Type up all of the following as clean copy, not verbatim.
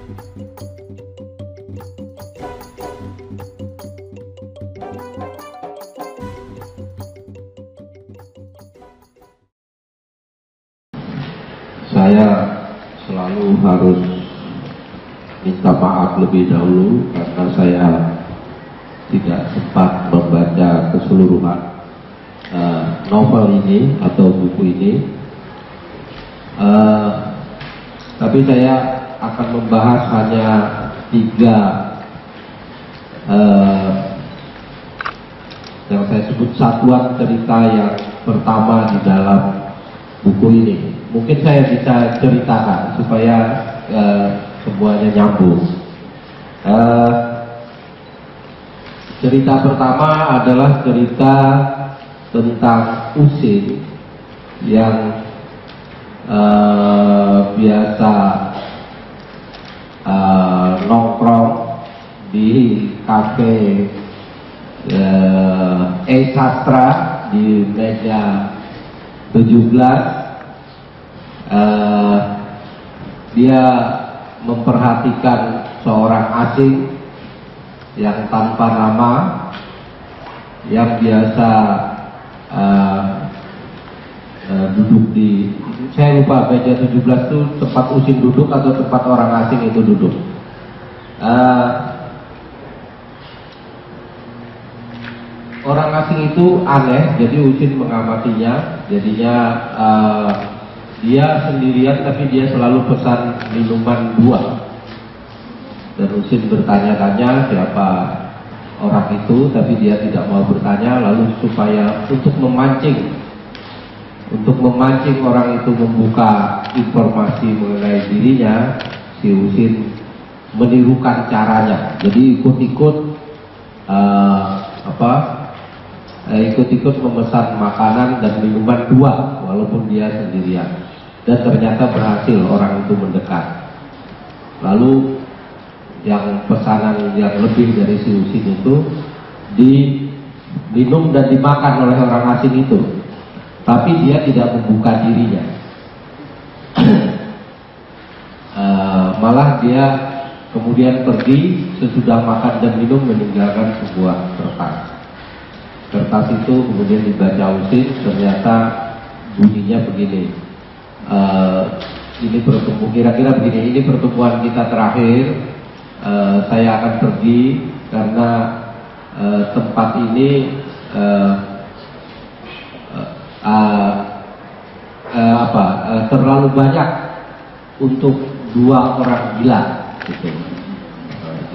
Saya selalu harus minta maaf lebih dahulu karena saya tidak sempat membaca keseluruhan novel ini atau buku ini. Tapi saya akan membahas hanya 3 yang saya sebut satuan cerita yang pertama di dalam buku ini. Mungkin saya bisa ceritakan supaya semuanya nyambung. Cerita pertama adalah cerita tentang Usin yang biasa nongkrong di kafe Sastra di meja 17. Dia memperhatikan seorang asing yang tanpa nama, yang biasa duduk di, saya lupa meja 17 itu tempat Usin duduk atau tempat orang asing itu duduk. Orang asing itu aneh, jadi Usin mengamatinya. Jadinya dia sendirian tapi dia selalu pesan minuman buah. Dan Usin bertanya-tanya siapa orang itu, tapi dia tidak mau bertanya. Lalu supaya untuk memancing orang itu membuka informasi mengenai dirinya, si Usin menirukan caranya. Jadi ikut-ikut memesan makanan dan minuman buah walaupun dia sendirian. Dan ternyata berhasil orang itu mendekat. Lalu yang pesanan yang lebih dari si Usin itu diminum dan dimakan oleh orang asing itu, tapi dia tidak membuka dirinya. Malah dia kemudian pergi sesudah makan dan minum meninggalkan sebuah kertas. Kertas itu kemudian dibaca Usin, ternyata bunyinya begini. Ini pertemuan, kira-kira begini, ini pertemuan kita terakhir. Saya akan pergi karena tempat ini terlalu banyak untuk 2 orang gila gitu.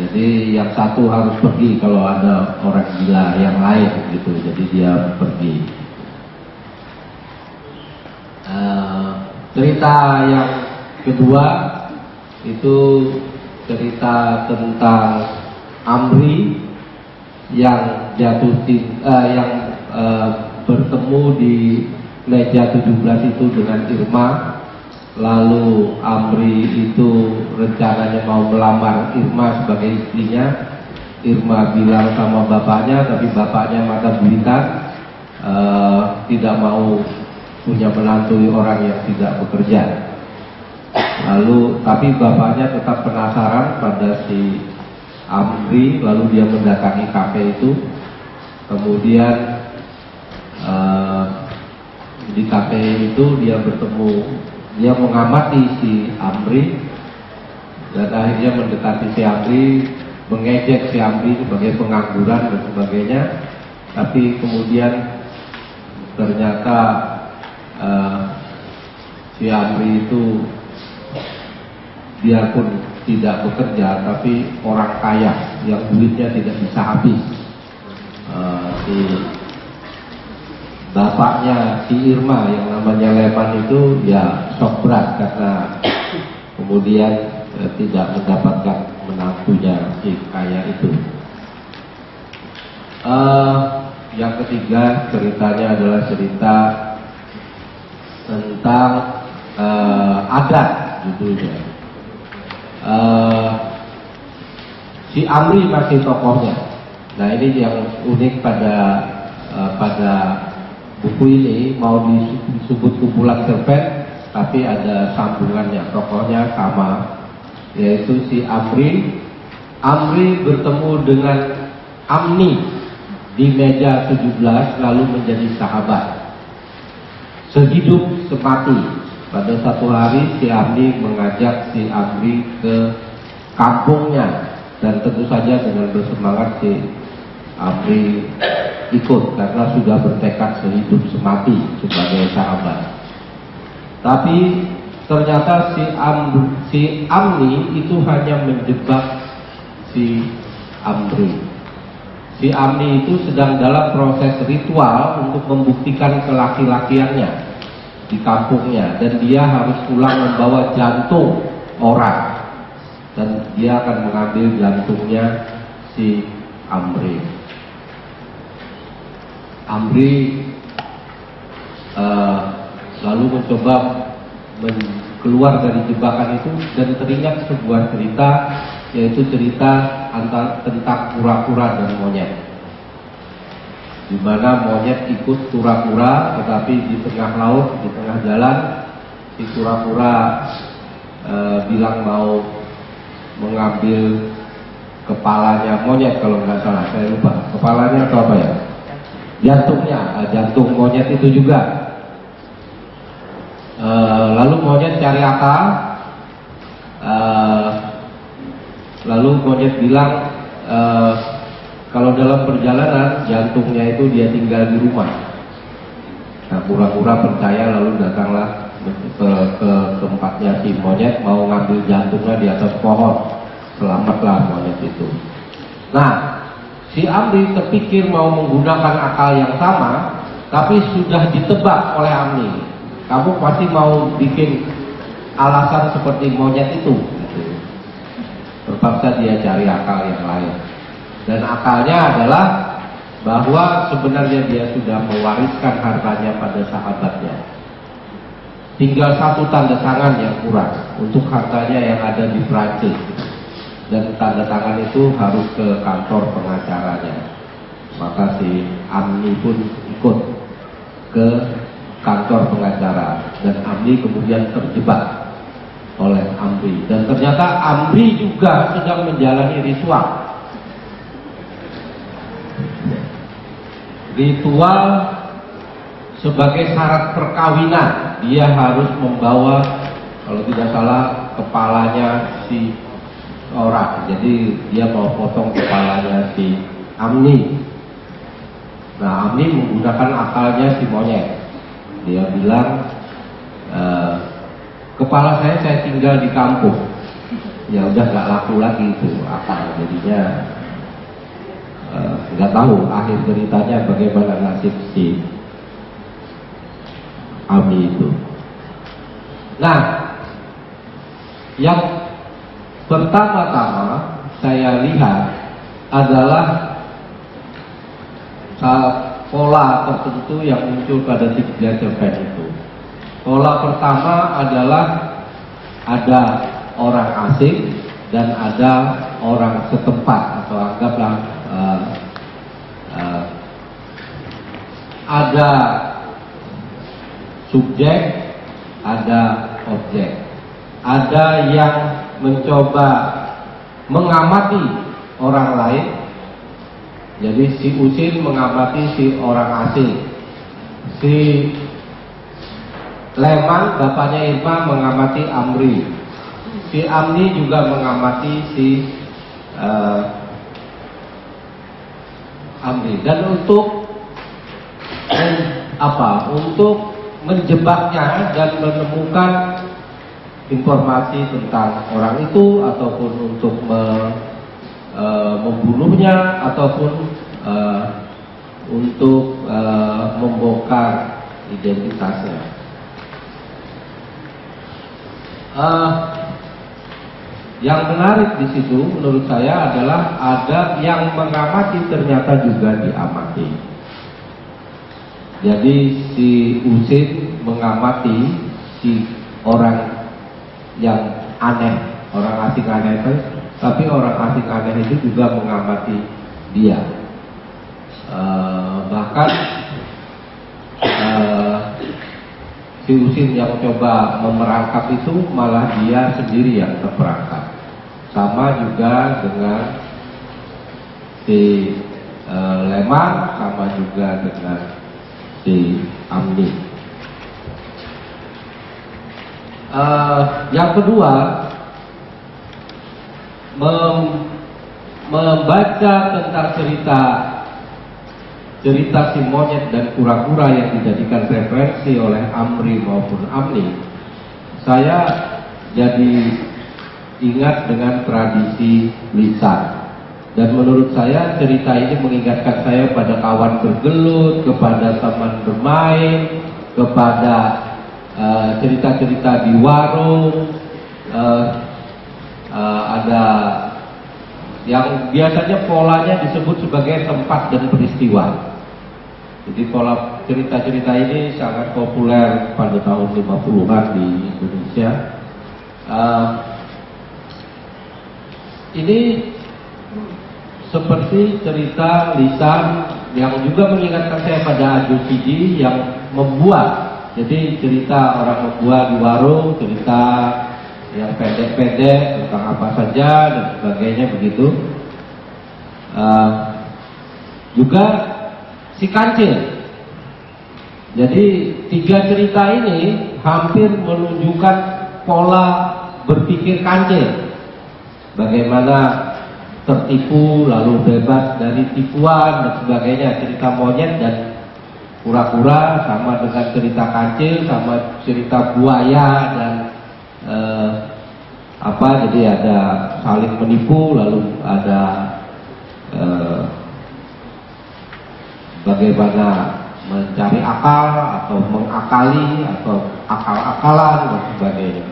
Jadi yang satu harus pergi kalau ada orang gila yang lain gitu. Jadi dia pergi. Cerita yang kedua itu cerita tentang Amri yang bertemu di meja 17 itu dengan Irma. Lalu Amri itu rencananya mau melamar Irma sebagai istrinya. Irma bilang sama bapaknya, tapi bapaknya mata bulitan, tidak mau punya menantu orang yang tidak bekerja. Lalu tapi bapaknya tetap penasaran pada si Amri, lalu dia mendatangi kafe itu. Kemudian di kafe itu dia mengamati si Amri dan akhirnya mendekati si Amri, mengejek si Amri sebagai pengangguran dan sebagainya. Tapi kemudian ternyata si Amri itu biarpun tidak bekerja tapi orang kaya yang duitnya tidak bisa habis. Si bapaknya si Irma yang namanya Leman itu ya shock berat karena kemudian tidak mendapatkan menantunya si kaya itu. Yang ketiga ceritanya adalah cerita tentang adat judulnya. Si Amri masih tokohnya. Nah ini yang unik pada buku ini, mau disebut kumpulan cerpen tapi ada sambungannya, tokohnya sama yaitu si Amri. Amri bertemu dengan Amni di meja 17 lalu menjadi sahabat sehidup semati. Pada satu hari si Amri mengajak si Amri ke kampungnya, dan tentu saja dengan bersemangat si Amri ikut karena sudah bertekad sehidup semati sebagai sahabat. Tapi ternyata si Amni itu hanya menjebak si Amri. Si Amni itu sedang dalam proses ritual untuk membuktikan kelaki-lakiannya di kampungnya, dan dia harus pulang membawa jantung orang, dan dia akan mengambil jantungnya si Amri. Amri lalu mencoba keluar dari jebakan itu, dan teringat sebuah cerita, yaitu cerita tentang kura-kura dan monyet, di mana monyet ikut kura-kura, tetapi di tengah laut, di tengah jalan, si kura-kura bilang mau mengambil kepalanya monyet, kalau nggak salah, saya lupa kepalanya atau apa ya, jantungnya, jantung monyet itu juga. Lalu monyet cari akal, lalu monyet bilang kalau dalam perjalanan jantungnya itu dia tinggal di rumah. Nah, kura-kura percaya, lalu datanglah ke tempatnya si monyet, mau ngambil jantungnya di atas pohon. Selamatlah monyet itu. Nah, si Amri terpikir mau menggunakan akal yang sama, tapi sudah ditebak oleh Amri. Kamu pasti mau bikin alasan seperti monyet itu. Terpaksa dia cari akal yang lain, dan akalnya adalah bahwa sebenarnya dia sudah mewariskan hartanya pada sahabatnya. Tinggal satu tanda tangan yang kurang untuk hartanya yang ada di Prancis, dan tanda tangan itu harus ke kantor pengacaranya. Maka si Amni pun ikut ke kantor pengacara, dan Amri kemudian terjebak oleh Amri, dan ternyata Amri juga sedang menjalani ritual sebagai syarat perkawinan. Dia harus membawa, kalau tidak salah, kepalanya si orang, jadi dia mau potong kepalanya si Amni. Nah, Amni menggunakan akalnya si monyet. Dia bilang, kepala saya tinggal di kampung. Ya udah nggak laku lagi itu akal, jadinya nggak tahu akhir ceritanya bagaimana nasib si Ami itu. Nah, yang pertama-tama saya lihat adalah pola tertentu yang muncul pada tiga cerpen itu. Pola pertama adalah ada orang asing dan ada orang setempat, atau anggaplah ada subjek, ada objek. Ada yang mencoba mengamati orang lain. Jadi si Usin mengamati si orang asing, si Leman bapaknya Irma mengamati Amri, si Amni juga mengamati si Amri. Dan untuk untuk menjebaknya dan menemukan informasi tentang orang itu, ataupun untuk membunuhnya, ataupun untuk membongkar identitasnya. Yang menarik di situ menurut saya adalah ada yang mengamati ternyata juga diamati. Jadi si Usin mengamati si orang yang aneh, orang asing aneh itu, tapi orang asing aneh itu juga mengamati dia. Bahkan si Usin yang coba memerangkap itu malah dia sendiri yang terperangkap. sama juga dengan di Lemang, sama juga dengan di Amni. Yang kedua, membaca tentang cerita si monyet dan kura-kura yang dijadikan referensi oleh Amri maupun Amni, saya jadi ingat dengan tradisi lisan. Dan menurut saya cerita ini mengingatkan saya pada kawan bergelut, kepada teman bermain, kepada cerita-cerita di warung. Ada yang biasanya polanya disebut sebagai tempat dan peristiwa. Jadi pola cerita-cerita ini sangat populer pada tahun 50-an di Indonesia. Ini seperti cerita lisan yang juga mengingatkan saya pada Ajo Sidi yang membuat. Jadi cerita orang membuat di warung, cerita yang pendek-pendek tentang apa saja dan sebagainya begitu. Juga si kancil. Jadi 3 cerita ini hampir menunjukkan pola berpikir kancil. Bagaimana tertipu lalu bebas dari tipuan dan sebagainya. Cerita monyet dan kura-kura sama dengan cerita kancil, sama cerita buaya dan jadi ada saling menipu, lalu ada bagaimana mencari akal atau mengakali atau akal-akalan dan sebagainya.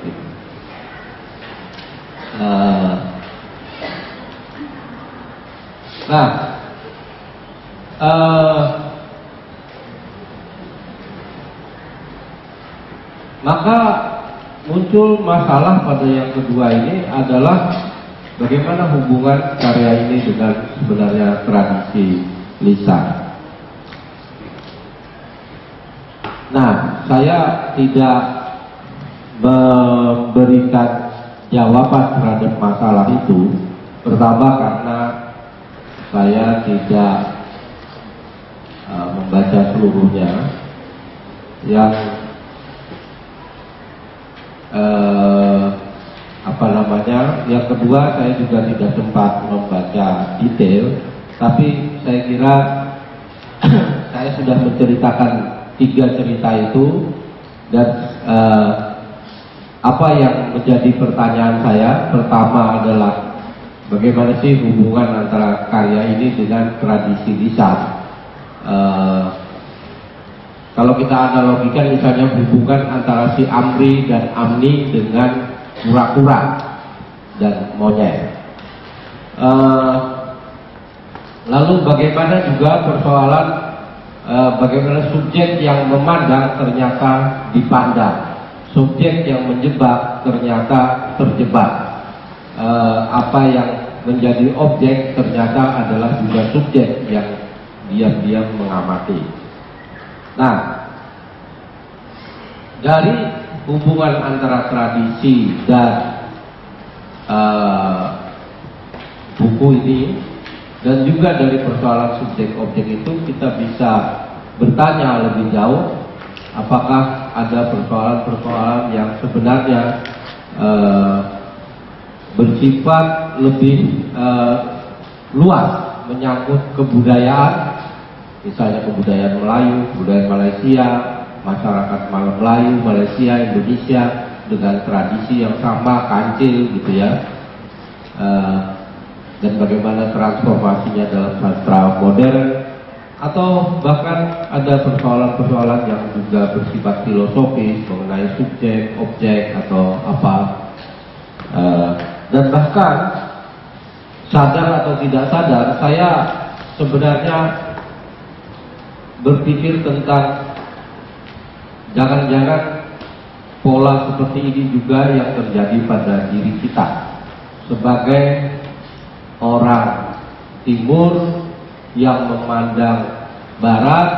Maka muncul masalah pada yang kedua ini adalah bagaimana hubungan karya ini dengan sebenarnya tradisi lisan. Nah, saya tidak memberikan jawaban terhadap masalah itu. Pertama karena saya tidak membaca seluruhnya. Yang kedua, saya juga tidak sempat membaca detail, tapi saya kira saya sudah menceritakan 3 cerita itu. Dan apa yang menjadi pertanyaan saya pertama adalah bagaimana sih hubungan antara karya ini dengan tradisi lisan. Kalau kita analogikan misalnya hubungan antara si Amri dan Amni dengan kura-kura dan monyet. Lalu bagaimana juga persoalan bagaimana subjek yang memandang ternyata dipandang, subjek yang menjebak ternyata terjebak, apa yang menjadi objek ternyata adalah juga subjek yang diam-diam mengamati. Nah, dari hubungan antara tradisi dan buku ini, dan juga dari persoalan subjek objek itu, kita bisa bertanya lebih jauh, apakah ada persoalan-persoalan yang sebenarnya bersifat lebih luas, menyangkut kebudayaan, misalnya kebudayaan Melayu, kebudayaan Malaysia, masyarakat Melayu, Malaysia, Indonesia dengan tradisi yang sama, kancil gitu ya, dan bagaimana transformasinya dalam sastra modern, atau bahkan ada persoalan-persoalan yang juga bersifat filosofis mengenai subjek, objek atau apa, dan bahkan sadar atau tidak sadar saya sebenarnya berpikir tentang jangan-jangan pola seperti ini juga yang terjadi pada diri kita sebagai orang timur yang memandang barat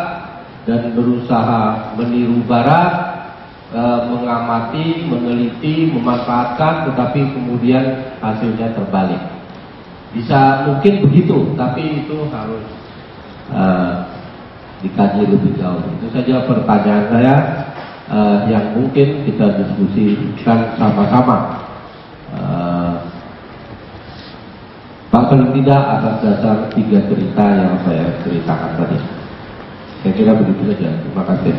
dan berusaha meniru barat, mengamati, meneliti, memanfaatkan, tetapi kemudian hasilnya terbalik. Bisa mungkin begitu, tapi itu harus dikaji lebih jauh. Itu saja pertanyaan saya yang mungkin kita diskusikan sama-sama. Paling tidak atas dasar 3 cerita yang saya ceritakan tadi. Saya kira begitu saja. Terima kasih.